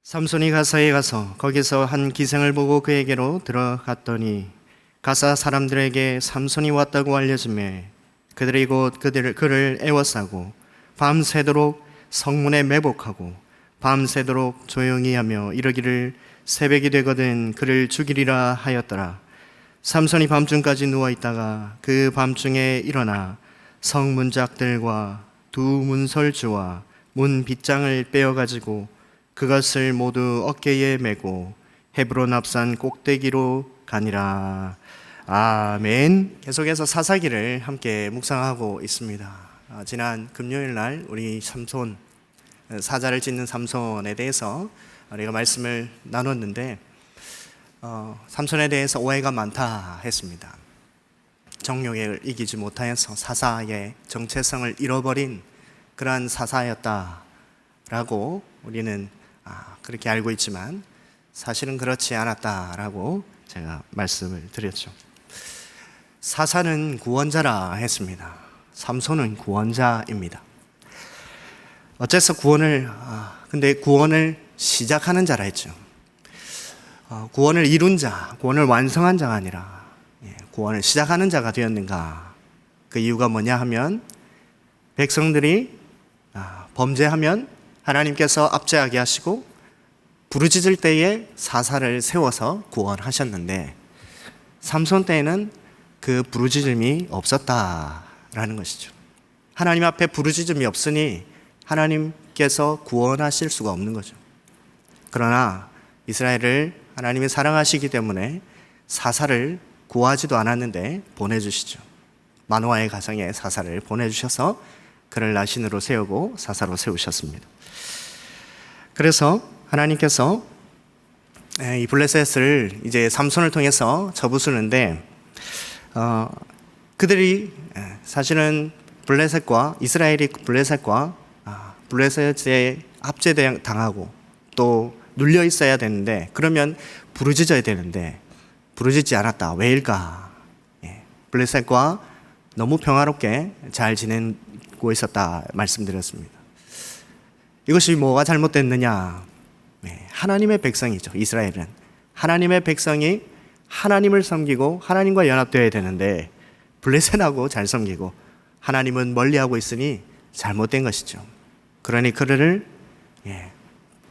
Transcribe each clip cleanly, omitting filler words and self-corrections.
삼손이 가사에 가서 거기서 한 기생을 보고 그에게로 들어갔더니 가사 사람들에게 삼손이 왔다고 알려지매 그들이 곧 그를 애워싸고 밤새도록 성문에 매복하고 밤새도록 조용히 하며 이르기를 새벽이 되거든 그를 죽이리라 하였더라. 삼손이 밤중까지 누워있다가 그 밤중에 일어나 성문작들과 두 문설주와 문 빗장을 빼어가지고 그것을 모두 어깨에 메고 헤브론 앞산 꼭대기로 가니라. 아멘. 계속해서 사사기를 함께 묵상하고 있습니다. 지난 금요일 날 우리 삼손, 사자를 찢는 삼손에 대해서 우리가 말씀을 나눴는데 삼손에 대해서 오해가 많다 했습니다. 정욕을 이기지 못하여서 사사의 정체성을 잃어버린 그러한 사사였다라고 우리는 그렇게 알고 있지만 사실은 그렇지 않았다라고 제가 말씀을 드렸죠. 사사는 구원자라 했습니다. 삼손은 구원자입니다. 어째서 근데 구원을 시작하는 자라 했죠. 구원을 이룬 자, 구원을 완성한 자가 아니라 구원을 시작하는 자가 되었는가? 그 이유가 뭐냐 하면 백성들이 범죄하면 하나님께서 압제하게 하시고 부르짖을 때에 사사를 세워서 구원하셨는데 삼손 때에는 그 부르짖음이 없었다라는 것이죠. 하나님 앞에 부르짖음이 없으니 하나님께서 구원하실 수가 없는 거죠. 그러나 이스라엘을 하나님이 사랑하시기 때문에 사사를 구하지도 않았는데 보내주시죠. 마노아의 가정에 사사를 보내주셔서 그를 나신으로 세우고 사사로 세우셨습니다. 그래서 하나님께서 이 블레셋을 이제 삼손을 통해서 접으시는데 그들이 사실은 이스라엘이 블레셋에 압제당하고 또 눌려 있어야 되는데 그러면 부르짖어야 되는데 부르짖지 않았다. 왜일까? 블레셋과 너무 평화롭게 잘 지내고 있었다 말씀드렸습니다. 이것이 뭐가 잘못됐느냐? 하나님의 백성이죠. 이스라엘은 하나님의 백성이 하나님을 섬기고 하나님과 연합되어야 되는데 블레셋하고 잘 섬기고 하나님은 멀리하고 있으니 잘못된 것이죠. 그러니 그들을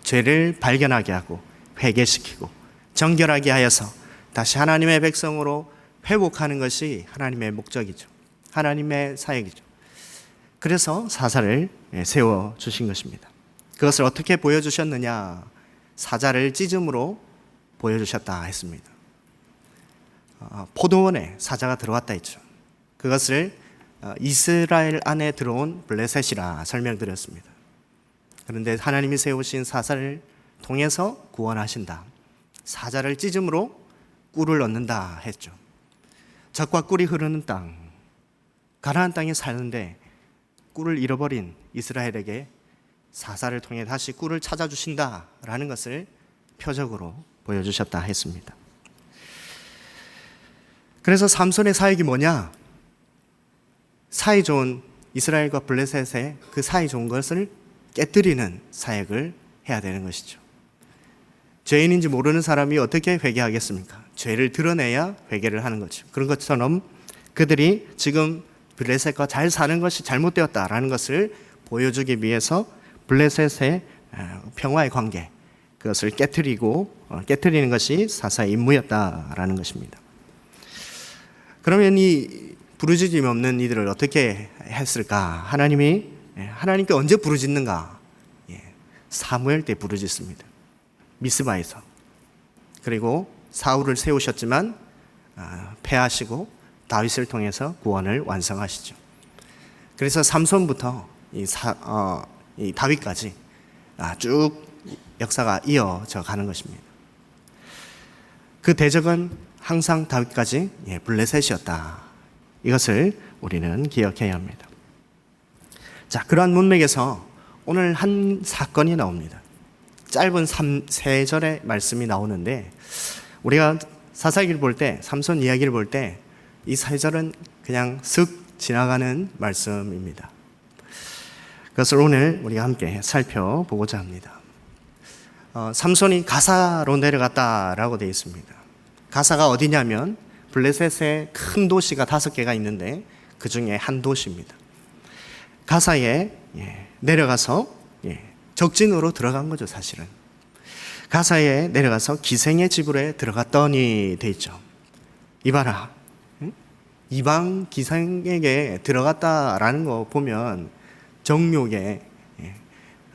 죄를 발견하게 하고 회개시키고 정결하게 하여서 다시 하나님의 백성으로 회복하는 것이 하나님의 목적이죠. 하나님의 사역이죠. 그래서 사사를 세워주신 것입니다. 그것을 어떻게 보여주셨느냐? 사자를 찢음으로 보여주셨다 했습니다. 포도원에 사자가 들어왔다 했죠. 그것을 이스라엘 안에 들어온 블레셋이라 설명드렸습니다. 그런데 하나님이 세우신 사사를 통해서 구원하신다. 사자를 찢음으로 꿀을 얻는다 했죠. 젖과 꿀이 흐르는 땅, 가나안 땅에 사는데 꿀을 잃어버린 이스라엘에게 사사를 통해 다시 꿀을 찾아주신다라는 것을 표적으로 보여주셨다 했습니다. 그래서 삼손의 사역이 뭐냐? 사이 좋은 이스라엘과 블레셋의 그 사이 좋은 것을 깨뜨리는 사역을 해야 되는 것이죠. 죄인인지 모르는 사람이 어떻게 회개하겠습니까? 죄를 드러내야 회개를 하는 거죠. 그런 것처럼 그들이 지금 블레셋과 잘 사는 것이 잘못되었다라는 것을 보여주기 위해서 블레셋의 평화의 관계, 그것을 깨뜨리는 것이 사사의 임무였다라는 것입니다. 그러면 이 부르짖음이 없는 이들을 어떻게 했을까? 하나님께 언제 부르짖는가? 사무엘 때 부르짖습니다. 미스바에서. 그리고 사울을 세우셨지만 패하시고 다윗을 통해서 구원을 완성하시죠. 그래서 삼손부터 이 다윗까지 쭉 역사가 이어져 가는 것입니다. 그 대적은 항상 다윗까지 블레셋이었다. 이것을 우리는 기억해야 합니다. 자, 그러한 문맥에서 오늘 한 사건이 나옵니다. 짧은 3절의 말씀이 나오는데 우리가 사사기를 볼 때, 삼손 이야기를 볼 때 이 3절은 그냥 슥 지나가는 말씀입니다. 그것을 오늘 우리가 함께 살펴보고자 합니다. 삼손이 가사로 내려갔다라고 되어 있습니다. 가사가 어디냐면 블레셋의 큰 도시가 5개가 있는데 그 중에 한 도시입니다. 가사에 내려가서 적진으로 들어간 거죠, 사실은. 가사에 내려가서 기생의 집으로 들어갔더니 돼 있죠. 이봐라, 이방 기생에게 들어갔다라는 거 보면 정욕에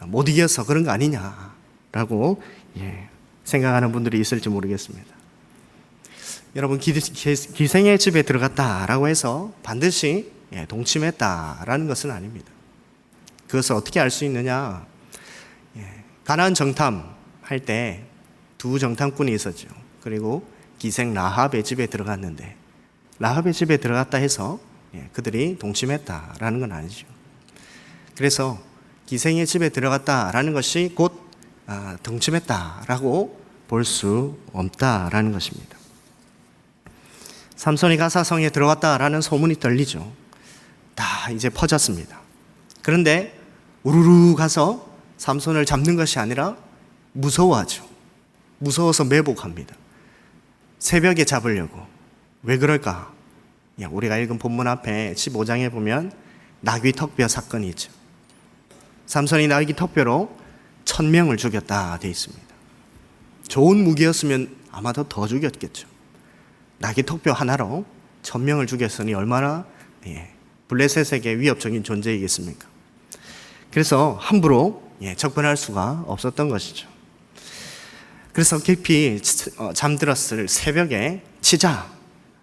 못 이겨서 그런 거 아니냐라고 생각하는 분들이 있을지 모르겠습니다. 여러분, 기생의 집에 들어갔다라고 해서 반드시 동침했다라는 것은 아닙니다. 그것을 어떻게 알 수 있느냐? 가나안 정탐 할 때 2 정탐꾼이 있었죠. 그리고 기생 라합의 집에 들어갔는데 라합의 집에 들어갔다 해서 그들이 동침했다라는 건 아니죠. 그래서 기생의 집에 들어갔다라는 것이 곧 동침했다라고 볼 수 없다라는 것입니다. 삼손이 가사성에 들어갔다라는 소문이 들리죠. 다 이제 퍼졌습니다. 그런데 우르르 가서 삼손을 잡는 것이 아니라 무서워하죠. 무서워서 매복합니다. 새벽에 잡으려고. 왜 그럴까? 우리가 읽은 본문 앞에 15장에 보면 나귀 턱뼈 사건이 있죠. 삼손이 나귀 턱뼈로 1000명을 죽였다 되어 있습니다. 좋은 무기였으면 아마도 더 죽였겠죠. 나귀 턱뼈 하나로 1000명을 죽였으니 얼마나 블레셋에게 위협적인 존재이겠습니까? 그래서 함부로 접근할 수가 없었던 것이죠. 그래서 깊이 잠들었을 새벽에 치자,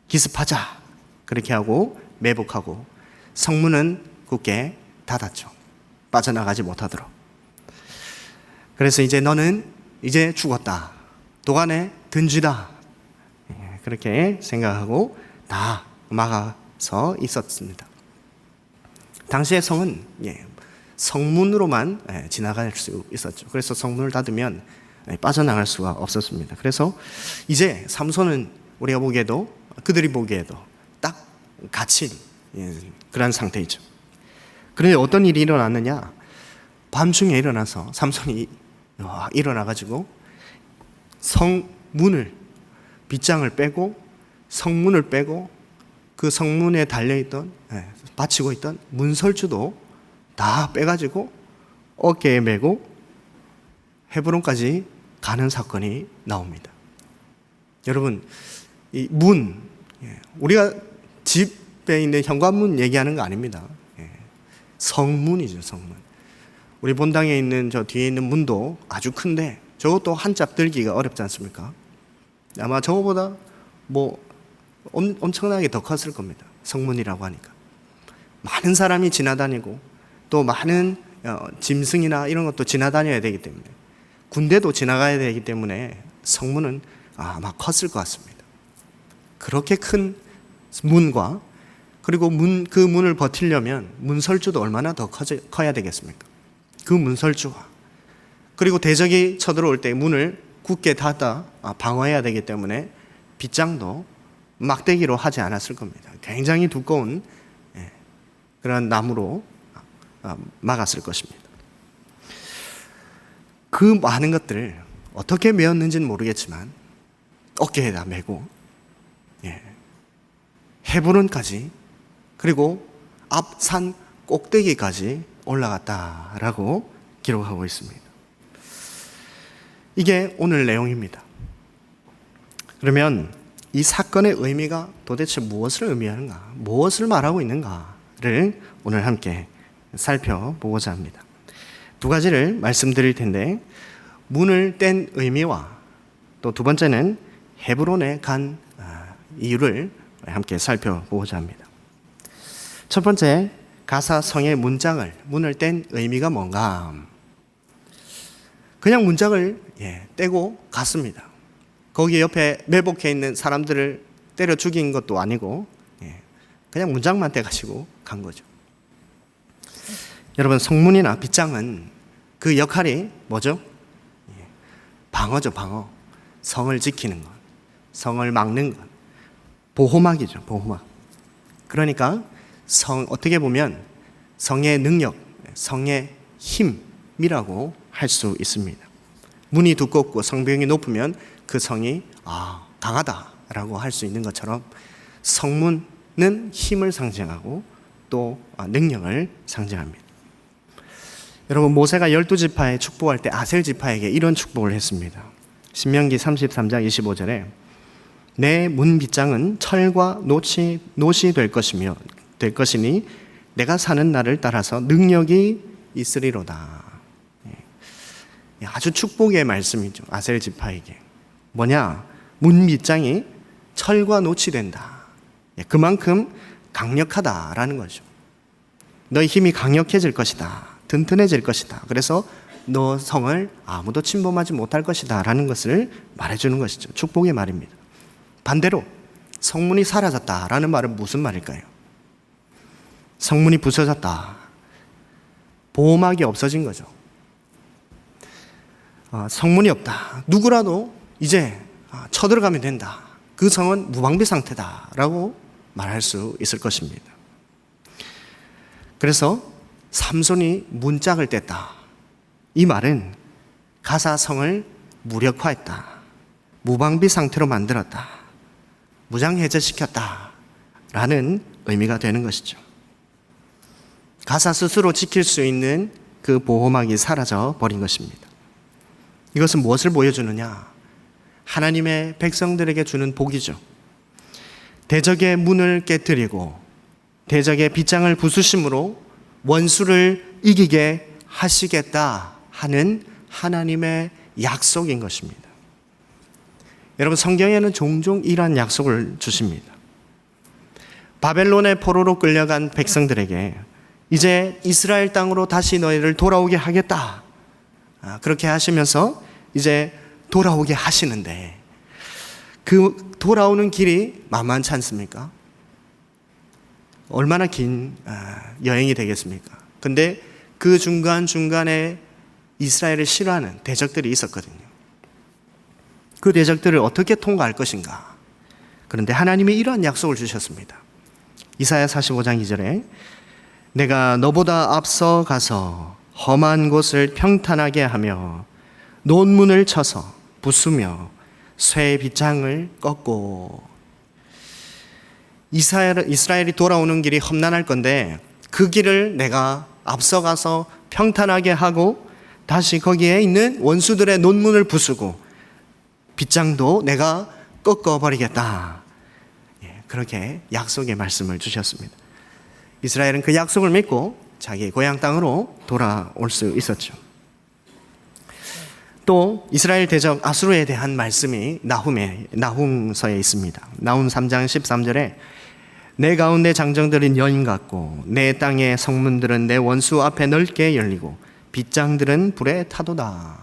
기습하자 그렇게 하고 매복하고 성문은 굳게 닫았죠. 빠져나가지 못하도록. 그래서 이제 너는 이제 죽었다. 도간에 든쥐다. 그렇게 생각하고 다 막아서 있었습니다. 당시의 성은 성문으로만 지나갈 수 있었죠. 그래서 성문을 닫으면 빠져나갈 수가 없었습니다. 그래서 이제 삼손은 우리가 보기에도 그들이 보기에도 딱 갇힌 그런 상태이죠. 그런데 어떤 일이 일어났느냐? 밤중에 일어나서 삼손이 일어나가지고 성문을 빗장을 빼고 성문을 빼고 그 성문에 달려있던 받치고 있던 문설주도 다 빼가지고 어깨에 메고 헤브론까지 가는 사건이 나옵니다. 여러분, 이 문, 우리가 집에 있는 현관문 얘기하는 거 아닙니다. 성문이죠, 성문. 우리 본당에 있는 저 뒤에 있는 문도 아주 큰데 저것도 한 짝 들기가 어렵지 않습니까? 아마 저거보다 엄청나게 더 컸을 겁니다. 성문이라고 하니까. 많은 사람이 지나다니고 또 많은 짐승이나 이런 것도 지나다녀야 되기 때문에 군대도 지나가야 되기 때문에 성문은 아마 컸을 것 같습니다. 그렇게 큰 문과 그리고 그 문을 버티려면 문설주도 얼마나 더 커야 되겠습니까? 그 문설주와 그리고 대적이 쳐들어올 때 문을 굳게 닫아 방어해야 되기 때문에 빗장도 막대기로 하지 않았을 겁니다. 굉장히 두꺼운 그런 나무로 막았을 것입니다. 그 많은 것들을 어떻게 메었는지는 모르겠지만 어깨에다 메고 헤브론까지 그리고 앞 산 꼭대기까지 올라갔다라고 기록하고 있습니다. 이게 오늘 내용입니다. 그러면 이 사건의 의미가 도대체 무엇을 의미하는가, 무엇을 말하고 있는가를 오늘 함께 살펴보고자 합니다. 2가지를 말씀드릴 텐데 문을 뗀 의미와 또 2번째는 헤브론에 간 이유를 함께 살펴보고자 합니다. 첫 번째, 가사 성의 문을 뗀 의미가 뭔가? 그냥 문짝을 떼고 갔습니다. 거기 옆에 매복해 있는 사람들을 때려 죽인 것도 아니고 그냥 문짝만 떼가지고 간 거죠. 여러분, 성문이나 빗장은 그 역할이 뭐죠? 방어죠, 방어. 성을 지키는 것, 성을 막는 것, 보호막이죠, 보호막. 그러니까 어떻게 보면 성의 능력, 성의 힘이라고 할 수 있습니다. 문이 두껍고 성벽이 높으면 그 성이 강하다라고 할 수 있는 것처럼 성문은 힘을 상징하고 또 능력을 상징합니다. 여러분, 모세가 12지파에 축복할 때 아셀 지파에게 이런 축복을 했습니다. 신명기 33장 25절에 내 문 빗장은 철과 노시 될 것이니 내가 사는 날을 따라서 능력이 있으리로다. 아주 축복의 말씀이죠. 아셀 지파에게. 뭐냐? 문 빗장이 철과 노치 된다. 그만큼 강력하다라는 거죠. 너의 힘이 강력해질 것이다. 튼튼해질 것이다. 그래서 너 성을 아무도 침범하지 못할 것이다 라는 것을 말해주는 것이죠. 축복의 말입니다. 반대로 성문이 사라졌다라는 말은 무슨 말일까요? 성문이 부서졌다. 보호막이 없어진 거죠. 성문이 없다. 누구라도 이제 쳐들어가면 된다. 그 성은 무방비 상태다라고 말할 수 있을 것입니다. 그래서 삼손이 문짝을 뗐다. 이 말은 가사성을 무력화했다. 무방비 상태로 만들었다. 무장해제시켰다. 라는 의미가 되는 것이죠. 가사 스스로 지킬 수 있는 그 보호막이 사라져 버린 것입니다. 이것은 무엇을 보여주느냐? 하나님의 백성들에게 주는 복이죠. 대적의 문을 깨뜨리고 대적의 빗장을 부수심으로 원수를 이기게 하시겠다 하는 하나님의 약속인 것입니다. 여러분, 성경에는 종종 이러한 약속을 주십니다. 바벨론의 포로로 끌려간 백성들에게 이제 이스라엘 땅으로 다시 너희를 돌아오게 하겠다. 그렇게 하시면서 이제 돌아오게 하시는데 그 돌아오는 길이 만만치 않습니까? 얼마나 긴 여행이 되겠습니까? 근데 그 중간중간에 이스라엘을 싫어하는 대적들이 있었거든요. 그 대적들을 어떻게 통과할 것인가? 그런데 하나님이 이러한 약속을 주셨습니다. 이사야 45장 2절에 내가 너보다 앞서 가서 험한 곳을 평탄하게 하며 논문을 쳐서 부수며 쇠 빗장을 꺾고. 이스라엘이 돌아오는 길이 험난할 건데 그 길을 내가 앞서가서 평탄하게 하고 다시 거기에 있는 원수들의 논문을 부수고 빗장도 내가 꺾어버리겠다. 그렇게 약속의 말씀을 주셨습니다. 이스라엘은 그 약속을 믿고 자기 고향 땅으로 돌아올 수 있었죠. 또 이스라엘 대적 아수르에 대한 말씀이 나훔서에 있습니다. 나훔 3장 13절에 내 가운데 장정들은 여인 같고 내 땅의 성문들은 내 원수 앞에 넓게 열리고 빗장들은 불에 타도다.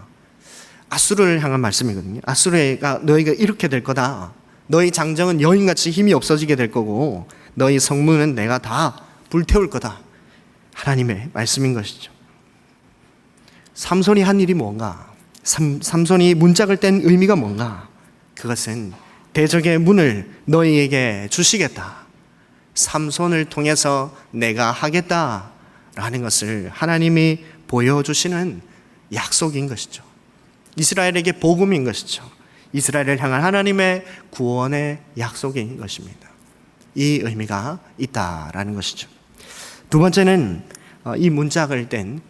아수르를 향한 말씀이거든요. 아수르가 너희가 이렇게 될 거다. 너희 장정은 여인같이 힘이 없어지게 될 거고 너희 성문은 내가 다 불태울 거다. 하나님의 말씀인 것이죠. 삼손이 한 일이 뭔가? 삼손이 문짝을 뗀 의미가 뭔가? 그것은 대적의 문을 너희에게 주시겠다. 삼손을 통해서 내가 하겠다라는 것을 하나님이 보여주시는 약속인 것이죠. 이스라엘에게 복음인 것이죠. 이스라엘을 향한 하나님의 구원의 약속인 것입니다. 이 의미가 있다라는 것이죠. 두 번째는 이 문짝을 뗀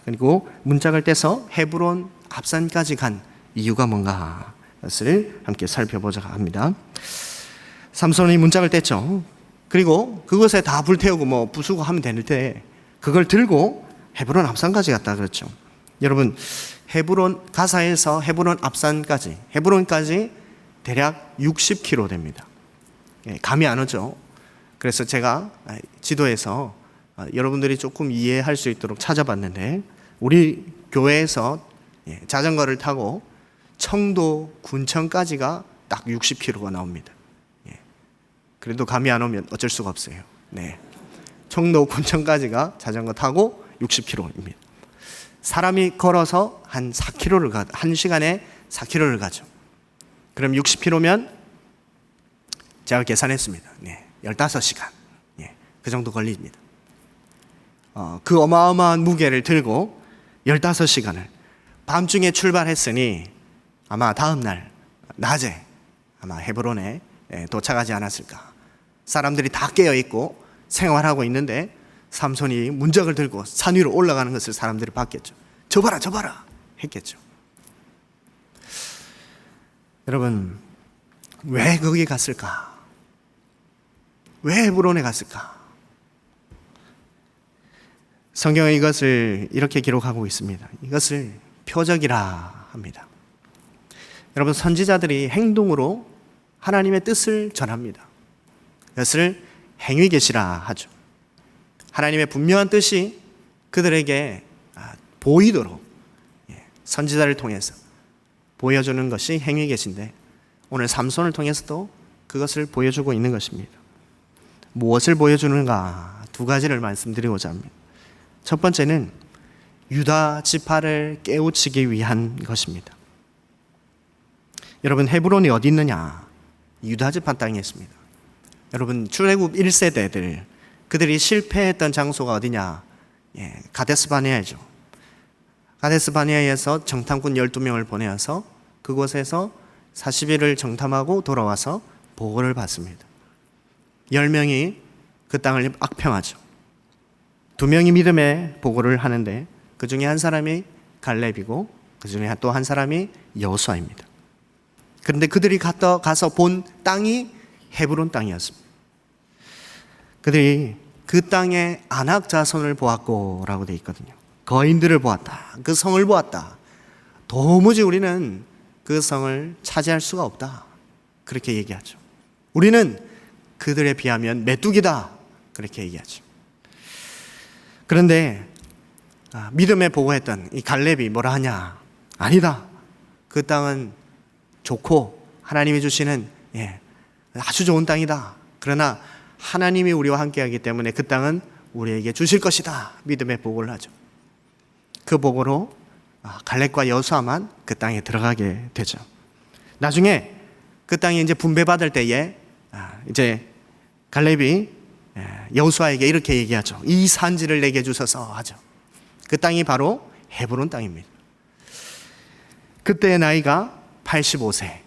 그리고 문짝을 떼서 헤브론 앞산까지 간 이유가 뭔가 것을 함께 살펴보자 합니다. 삼손이 문짝을 뗐죠. 그리고 그것에 다 불태우고 부수고 하면 되는데 그걸 들고 헤브론 앞산까지 갔다 그랬죠. 여러분, 가사에서 헤브론 앞산까지, 헤브론까지 대략 60km 됩니다. 감이 안 오죠. 그래서 제가 지도에서 여러분들이 조금 이해할 수 있도록 찾아봤는데 우리 교회에서 자전거를 타고 청도 군청까지가 딱 60km가 나옵니다. 그래도 감이 안 오면 어쩔 수가 없어요. 청도 군청까지가 자전거 타고 60km입니다. 사람이 걸어서 한 1시간에 4km를 가죠. 그럼 60km면 제가 계산했습니다. 15시간. 그 정도 걸립니다. 그 어마어마한 무게를 들고 15시간을 밤중에 출발했으니 아마 다음 날 낮에 아마 헤브론에 도착하지 않았을까. 사람들이 다 깨어있고 생활하고 있는데 삼손이 문적을 들고 산 위로 올라가는 것을 사람들이 봤겠죠. 저 봐라 저 봐라 했겠죠. 여러분, 왜 거기 갔을까? 왜 헤브론에 갔을까? 성경은 이것을 이렇게 기록하고 있습니다. 이것을 표적이라 합니다. 여러분, 선지자들이 행동으로 하나님의 뜻을 전합니다. 이것을 행위계시라 하죠. 하나님의 분명한 뜻이 그들에게 보이도록 선지자를 통해서 보여주는 것이 행위계시인데, 오늘 삼손을 통해서도 그것을 보여주고 있는 것입니다. 무엇을 보여주는가? 두 가지를 말씀드리고자 합니다. 첫 번째는 유다 지파를 깨우치기 위한 것입니다. 여러분, 헤브론이 어디 있느냐? 유다 지파 땅에 있습니다. 여러분, 출애굽 1세대들 그들이 실패했던 장소가 어디냐? 가데스 바네아죠. 가데스 바네아에서 정탐꾼 12명을 보내어서 그곳에서 40일을 정탐하고 돌아와서 보고를 받습니다. 10명이 그 땅을 악평하죠. 2명이 믿음의 보고를 하는데 그 중에 한 사람이 갈렙이고 그 중에 또 한 사람이 여호수아입니다. 그런데 그들이 가서 본 땅이 헤브론 땅이었습니다. 그들이 그 땅의 아낙 자손을 보았고라고 되어 있거든요. 거인들을 보았다. 그 성을 보았다. 도무지 우리는 그 성을 차지할 수가 없다. 그렇게 얘기하죠. 우리는 그들에 비하면 메뚜기다. 그렇게 얘기하죠. 그런데 믿음에 보고했던 이 갈렙이 뭐라 하냐? 아니다. 그 땅은 좋고 하나님이 주시는 아주 좋은 땅이다. 그러나 하나님이 우리와 함께하기 때문에 그 땅은 우리에게 주실 것이다. 믿음의 보고를 하죠. 그 보고로 갈렙과 여호수아만 그 땅에 들어가게 되죠. 나중에 그 땅이 이제 분배받을 때에 이제 갈렙이 여호수아에게 이렇게 얘기하죠. 이 산지를 내게 주소서 하죠. 그 땅이 바로 헤브론 땅입니다. 그때의 나이가 85세.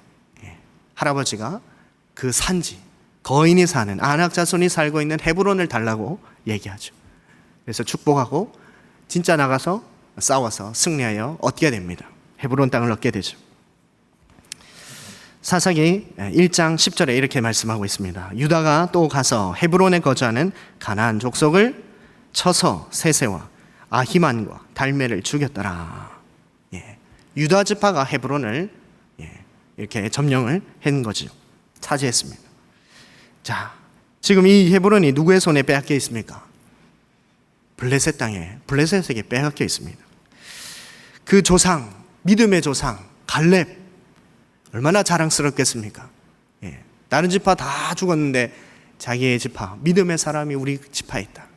할아버지가 그 산지, 거인이 사는 아낙 자손이 살고 있는 헤브론을 달라고 얘기하죠. 그래서 축복하고 진짜 나가서 싸워서 승리하여 얻게 됩니다. 헤브론 땅을 얻게 되죠. 사사기 1장 10절에 이렇게 말씀하고 있습니다. 유다가 또 가서 헤브론에 거주하는 가나안 족속을 쳐서 세세와 아히만과 달메를 죽였더라. 유다 지파가 헤브론을 이렇게 점령을 한 거죠. 차지했습니다. 자, 지금 이 헤브론이 누구의 손에 빼앗겨 있습니까? 블레셋 땅에, 블레셋에게 빼앗겨 있습니다. 그 조상, 믿음의 조상 갈렙 얼마나 자랑스럽겠습니까? 다른 지파 다 죽었는데 자기의 지파, 믿음의 사람이 우리 지파에 있다.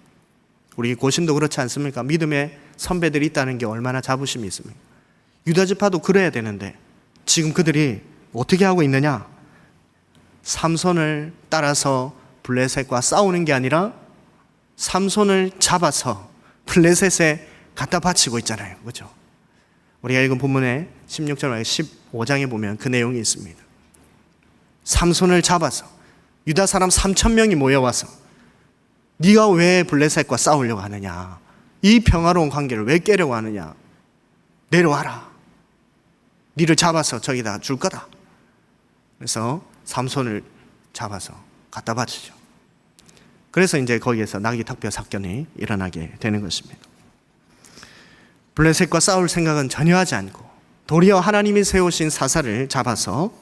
우리 고신도 그렇지 않습니까? 믿음의 선배들이 있다는 게 얼마나 자부심이 있습니까? 유다 지파도 그래야 되는데 지금 그들이 어떻게 하고 있느냐? 삼손을 따라서 블레셋과 싸우는 게 아니라 삼손을 잡아서 블레셋에 갖다 바치고 있잖아요. 그렇죠? 우리가 읽은 본문의 16절 15장에 보면 그 내용이 있습니다. 삼손을 잡아서 유다 사람 3,000명이 모여와서 네가 왜 블레셋과 싸우려고 하느냐? 이 평화로운 관계를 왜 깨려고 하느냐? 내려와라. 네를 잡아서 저기다 줄 거다. 그래서 삼손을 잡아서 갖다 바치죠. 그래서 이제 거기에서 나귀 턱뼈 사건이 일어나게 되는 것입니다. 블레셋과 싸울 생각은 전혀 하지 않고 도리어 하나님이 세우신 사사를 잡아서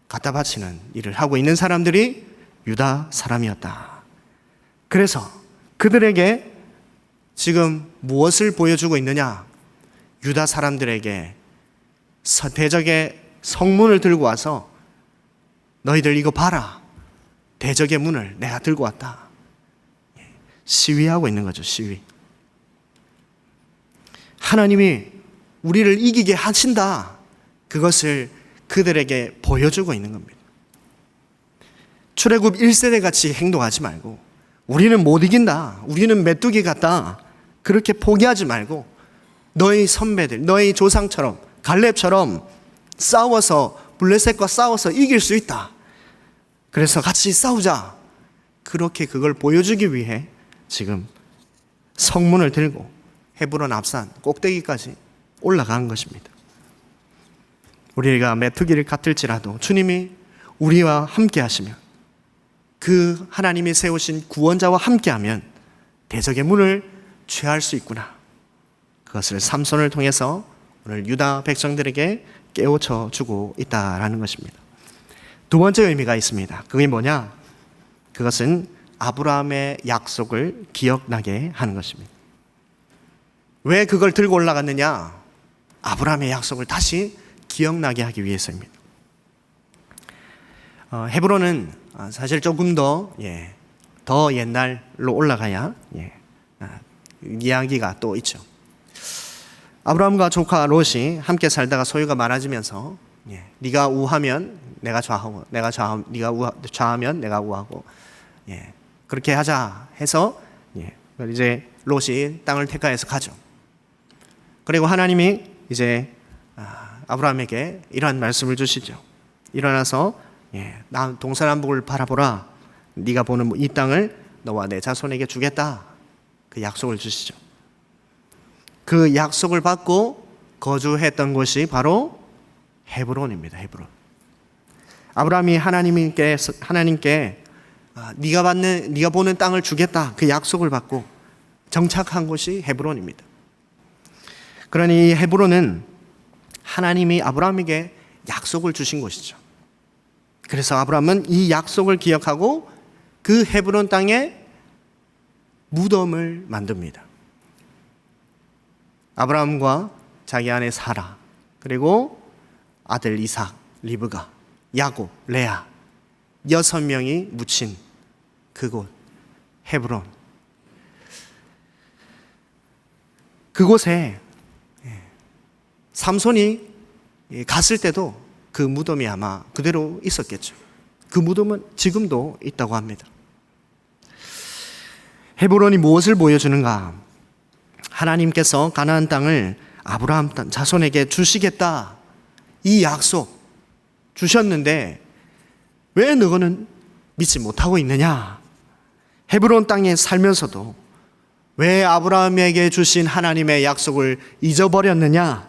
갖다 바치는 일을 하고 있는 사람들이 유다 사람이었다. 그래서 그들에게 지금 무엇을 보여주고 있느냐? 유다 사람들에게 대적의 성문을 들고 와서 너희들 이거 봐라. 대적의 문을 내가 들고 왔다. 시위하고 있는 거죠. 시위. 하나님이 우리를 이기게 하신다. 그것을 그들에게 보여주고 있는 겁니다. 출애굽 1세대 같이 행동하지 말고 우리는 못 이긴다. 우리는 메뚜기 같다. 그렇게 포기하지 말고 너희 선배들, 너희 조상처럼 갈렙처럼 싸워서 블레셋과 싸워서 이길 수 있다. 그래서 같이 싸우자. 그렇게 그걸 보여주기 위해 지금 성문을 들고 헤브론 앞산 꼭대기까지 올라간 것입니다. 우리가 메뚜기를 같을지라도 주님이 우리와 함께 하시면, 그 하나님이 세우신 구원자와 함께하면 대적의 문을 취할 수 있구나. 그것을 삼손을 통해서 오늘 유다 백성들에게 깨우쳐 주고 있다라는 것입니다. 두 번째 의미가 있습니다. 그게 뭐냐? 그것은 아브라함의 약속을 기억나게 하는 것입니다. 왜 그걸 들고 올라갔느냐? 아브라함의 약속을 다시 기억나게 하기 위해서입니다. 헤브론은 사실 조금 더 옛날로 올라가야 이야기가 또 있죠. 아브라함과 조카 롯이 함께 살다가 소유가 많아지면서 네가 우하면 내가 좌하고, 네가 좌하면 내가 우하고, 그렇게 하자 해서 이제 롯이 땅을 택하여서 가죠. 그리고 하나님이 이제 아브라함에게 이러한 말씀을 주시죠. 일어나서 나 동서남북을 바라보라. 네가 보는 이 땅을 너와 내 자손에게 주겠다. 그 약속을 주시죠. 그 약속을 받고 거주했던 곳이 바로 헤브론입니다. 헤브론. 아브라함이 하나님께 네가 보는 땅을 주겠다. 그 약속을 받고 정착한 곳이 헤브론입니다. 그러니 이 헤브론은 하나님이 아브라함에게 약속을 주신 곳이죠. 그래서 아브라함은 이 약속을 기억하고 그 헤브론 땅에 무덤을 만듭니다. 아브라함과 자기 아내 사라, 그리고 아들 이삭, 리브가, 야곱, 레아 6명이 묻힌 그곳 헤브론. 그곳에 삼손이 갔을 때도 그 무덤이 아마 그대로 있었겠죠. 그 무덤은 지금도 있다고 합니다. 헤브론이 무엇을 보여주는가? 하나님께서 가나안 땅을 아브라함 자손에게 주시겠다, 이 약속 주셨는데 왜 너희는 믿지 못하고 있느냐? 헤브론 땅에 살면서도 왜 아브라함에게 주신 하나님의 약속을 잊어버렸느냐?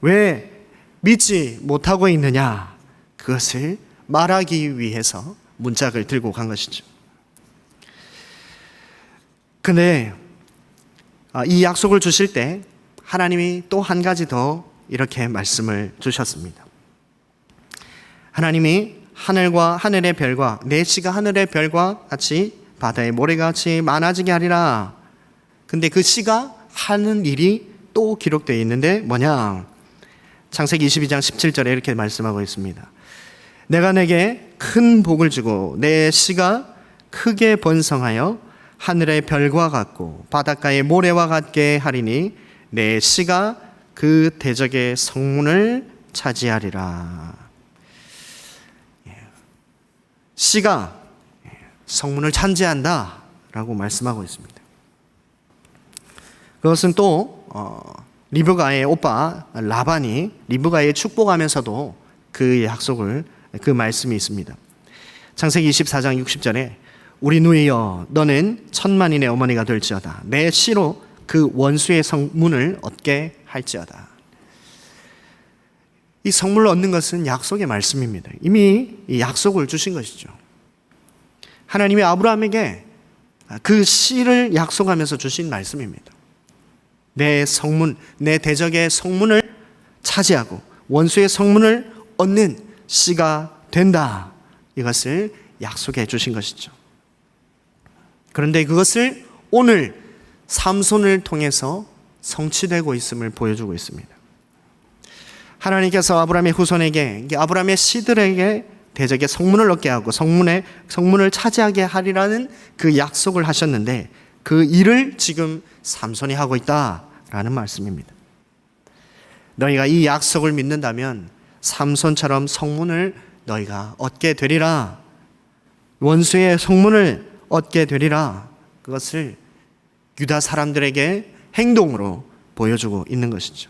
왜 믿지 못하고 있느냐? 그것을 말하기 위해서 문짝을 들고 간 것이죠. 근데 이 약속을 주실 때 하나님이 또 한 가지 더 이렇게 말씀을 주셨습니다. 하나님이 하늘과 하늘의 별과 내 씨가 하늘의 별과 같이 바다의 모래같이 많아지게 하리라. 근데 그 씨가 하는 일이 또 기록되어 있는데 뭐냐? 창세기 22장 17절에 이렇게 말씀하고 있습니다. 내가 내게 큰 복을 주고 내 씨가 크게 번성하여 하늘의 별과 같고 바닷가의 모래와 같게 하리니 내 씨가 그 대적의 성문을 차지하리라. 씨가 성문을 차지한다 라고 말씀하고 있습니다. 그것은 또 리브가의 오빠 라반이 리브가에 축복하면서도 그 약속을, 그 말씀이 있습니다. 창세기 24장 60절에 우리 누이여 너는 천만인의 어머니가 될지어다. 내 씨로 그 원수의 성문을 얻게 할지어다. 이 성문을 얻는 것은 약속의 말씀입니다. 이미 이 약속을 주신 것이죠. 하나님이 아브라함에게 그 씨를 약속하면서 주신 말씀입니다. 내 성문, 내 대적의 성문을 차지하고 원수의 성문을 얻는 씨가 된다. 이것을 약속해 주신 것이죠. 그런데 그것을 오늘 삼손을 통해서 성취되고 있음을 보여주고 있습니다. 하나님께서 아브라함의 후손에게, 아브라함의 씨들에게 대적의 성문을 얻게 하고 성문을 차지하게 하리라는 그 약속을 하셨는데 그 일을 지금 삼손이 하고 있다라는 말씀입니다. 너희가 이 약속을 믿는다면 삼손처럼 성문을 너희가 얻게 되리라. 원수의 성문을 얻게 되리라. 그것을 유다 사람들에게 행동으로 보여주고 있는 것이죠.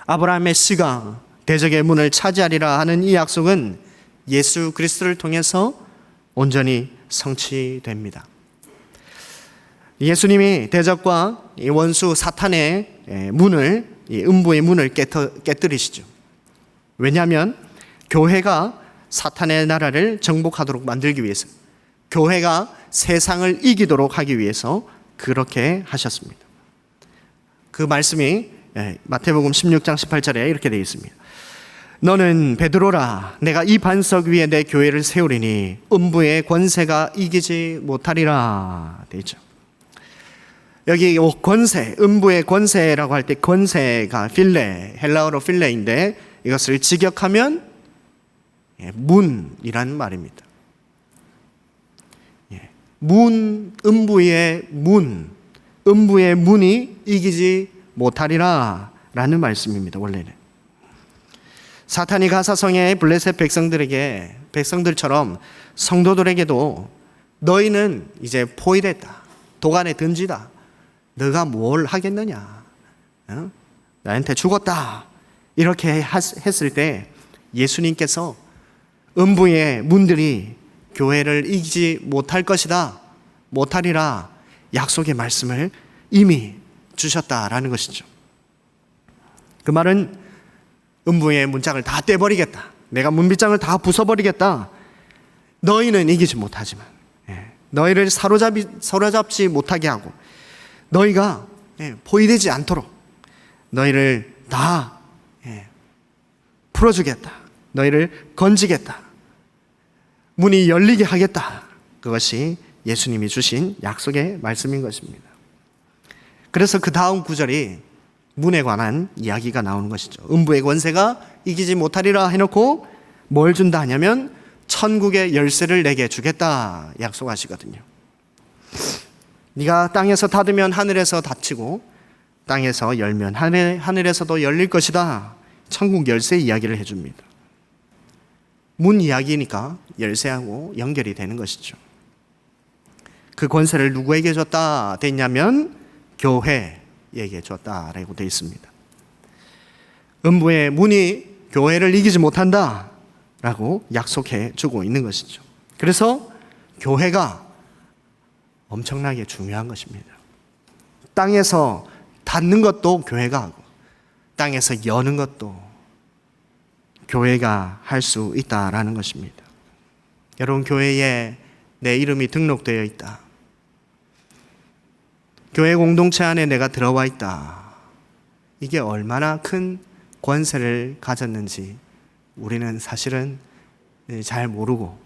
아브라함의 씨가 대적의 문을 차지하리라 하는 이 약속은 예수 그리스도를 통해서 온전히 성취됩니다. 예수님이 대적과 이 원수 사탄의 문을, 이 음부의 문을 깨뜨리시죠. 왜냐하면 교회가 사탄의 나라를 정복하도록 만들기 위해서, 교회가 세상을 이기도록 하기 위해서 그렇게 하셨습니다. 그 말씀이 마태복음 16장 18절에 이렇게 되어 있습니다. 너는 베드로라, 내가 이 반석 위에 내 교회를 세우리니 음부의 권세가 이기지 못하리라 되어 있죠. 여기 권세, 음부의 권세라고 할 때 권세가 필레, 헬라어로 필레인데 이것을 직역하면 문이라는 말입니다. 문, 음부의 문, 음부의 문이 이기지 못하리라 라는 말씀입니다. 원래는 사탄이 가사성의 블레셋 백성들처럼 성도들에게도 너희는 이제 포위됐다, 도간에 던지다, 너가 뭘 하겠느냐, 나한테 죽었다, 이렇게 했을 때 예수님께서 음부의 문들이 교회를 이기지 못할 것이다, 못하리라 약속의 말씀을 이미 주셨다라는 것이죠. 그 말은 음부의 문짝을 다 떼버리겠다, 내가 문빗장을 다 부숴버리겠다, 너희는 이기지 못하지만 너희를 사로잡지 못하게 하고 너희가 포위되지 않도록 너희를 다 풀어주겠다, 너희를 건지겠다, 문이 열리게 하겠다. 그것이 예수님이 주신 약속의 말씀인 것입니다. 그래서 그 다음 구절이 문에 관한 이야기가 나오는 것이죠. 음부의 권세가 이기지 못하리라 해놓고 뭘 준다 하냐면 천국의 열쇠를 내게 주겠다 약속하시거든요. 네가 땅에서 닫으면 하늘에서 닫히고 땅에서 열면 하늘에서도 열릴 것이다. 천국 열쇠 이야기를 해줍니다. 문 이야기니까 열쇠하고 연결이 되는 것이죠. 그 권세를 누구에게 줬다 됐냐면 교회에게 줬다라고 되어 있습니다. 음부의 문이 교회를 이기지 못한다라고 약속해 주고 있는 것이죠. 그래서 교회가 엄청나게 중요한 것입니다. 땅에서 닫는 것도 교회가 하고 땅에서 여는 것도 교회가 할 수 있다라는 것입니다. 여러분, 교회에 내 이름이 등록되어 있다, 교회 공동체 안에 내가 들어와 있다, 이게 얼마나 큰 권세를 가졌는지 우리는 사실은 잘 모르고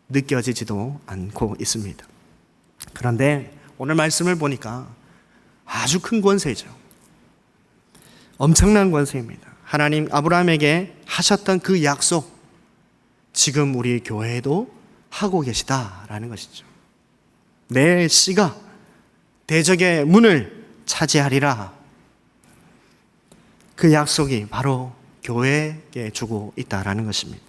느껴지지도 않고 있습니다. 그런데 오늘 말씀을 보니까 아주 큰 권세죠. 엄청난 권세입니다. 하나님 아브라함에게 하셨던 그 약속, 지금 우리 교회에도 하고 계시다라는 것이죠. 내 씨가 대적의 문을 차지하리라. 그 약속이 바로 교회에게 주고 있다라는 것입니다.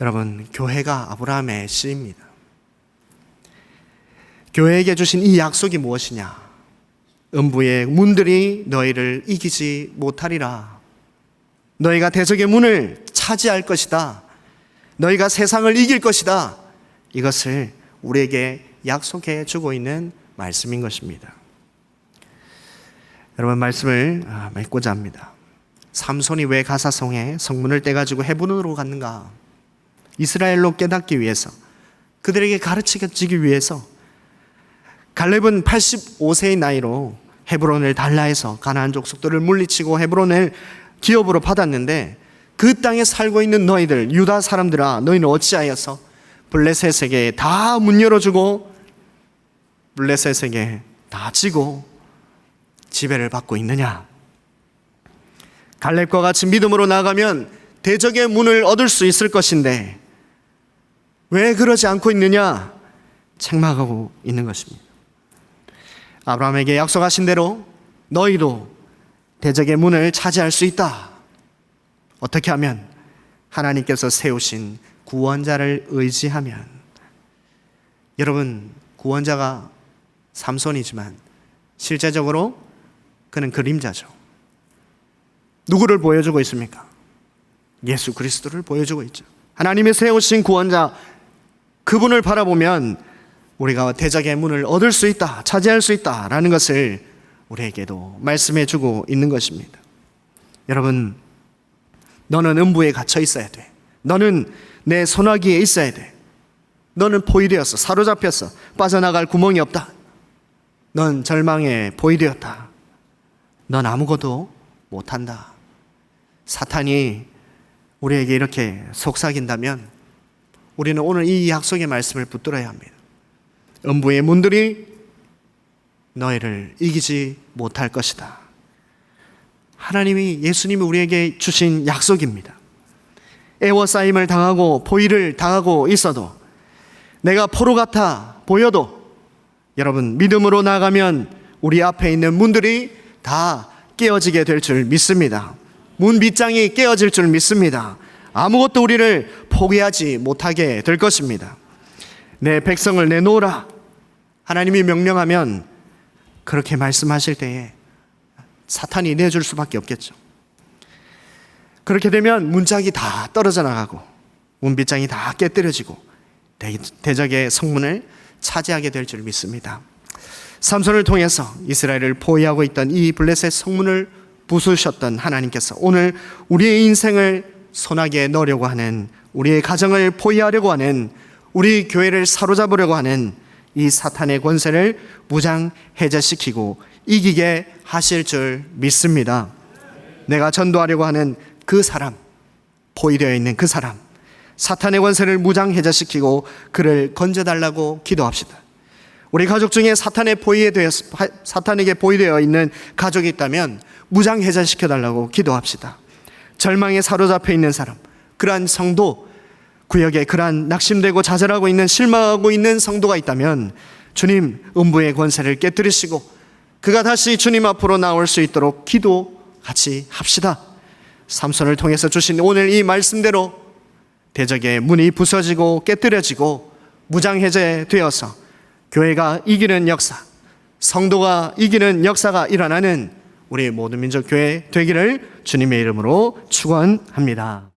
여러분, 교회가 아브라함의 씨입니다. 교회에게 주신 이 약속이 무엇이냐? 음부의 문들이 너희를 이기지 못하리라. 너희가 대적의 문을 차지할 것이다. 너희가 세상을 이길 것이다. 이것을 우리에게 약속해 주고 있는 말씀인 것입니다. 여러분, 말씀을 맺고자 합니다. 삼손이 왜 가사성에 성문을 떼가지고 헤브론으로 갔는가? 이스라엘로 깨닫기 위해서, 그들에게 가르치기 위해서. 갈렙은 85세의 나이로 헤브론을 단라해서 가나안 족속들을 물리치고 헤브론을 기업으로 받았는데, 그 땅에 살고 있는 너희들 유다 사람들아, 너희는 어찌하여서 블레셋에게 다 문 열어주고 블레셋에게 다 지고 지배를 받고 있느냐? 갈렙과 같이 믿음으로 나가면 대적의 문을 얻을 수 있을 것인데 왜 그러지 않고 있느냐? 책망하고 있는 것입니다. 아브라함에게 약속하신 대로 너희도 대적의 문을 차지할 수 있다. 어떻게 하면? 하나님께서 세우신 구원자를 의지하면. 여러분, 구원자가 삼손이지만 실제적으로 그는 그림자죠. 누구를 보여주고 있습니까? 예수 그리스도를 보여주고 있죠. 하나님이 세우신 구원자, 그분을 바라보면 우리가 대적의 문을 얻을 수 있다, 차지할 수 있다라는 것을 우리에게도 말씀해 주고 있는 것입니다. 여러분, 너는 음부에 갇혀 있어야 돼. 너는 내 손아귀에 있어야 돼. 너는 포위되었어. 사로잡혔어. 빠져나갈 구멍이 없다. 넌 절망에 포위되었다. 넌 아무것도 못한다. 사탄이 우리에게 이렇게 속삭인다면 우리는 오늘 이 약속의 말씀을 붙들어야 합니다. 음부의 문들이 너희를 이기지 못할 것이다. 하나님이, 예수님이 우리에게 주신 약속입니다. 애워싸임을 당하고 포위를 당하고 있어도, 내가 포로 같아 보여도 여러분, 믿음으로 나가면 우리 앞에 있는 문들이 다 깨어지게 될 줄 믿습니다. 문 빗장이 깨어질 줄 믿습니다. 아무것도 우리를 포기하지 못하게 될 것입니다. 내 백성을 내놓으라. 하나님이 명령하면 그렇게 말씀하실 때에 사탄이 내줄 수밖에 없겠죠. 그렇게 되면 문짝이 다 떨어져 나가고 문빗장이 다 깨뜨려지고 대적의 성문을 차지하게 될 줄 믿습니다. 삼손을 통해서 이스라엘을 포위하고 있던 이 블레셋 성문을 부수셨던 하나님께서 오늘 우리의 인생을 소나기에 넣으려고 하는, 우리의 가정을 포위하려고 하는, 우리 교회를 사로잡으려고 하는 이 사탄의 권세를 무장 해제시키고 이기게 하실 줄 믿습니다. 내가 전도하려고 하는 그 사람, 포위되어 있는 그 사람, 사탄의 권세를 무장 해제시키고 그를 건져달라고 기도합시다. 우리 가족 중에 사탄에게 포위되어 있는 가족이 있다면 무장 해제시켜달라고 기도합시다. 절망에 사로잡혀 있는 사람, 그러한 성도, 구역에 그러한 낙심되고 좌절하고 있는, 실망하고 있는 성도가 있다면 주님, 음부의 권세를 깨뜨리시고 그가 다시 주님 앞으로 나올 수 있도록 기도 같이 합시다. 삼손을 통해서 주신 오늘 이 말씀대로 대적의 문이 부서지고 깨뜨려지고 무장해제되어서 교회가 이기는 역사, 성도가 이기는 역사가 일어나는 우리 모든 민족 교회 되기를 주님의 이름으로 축원합니다.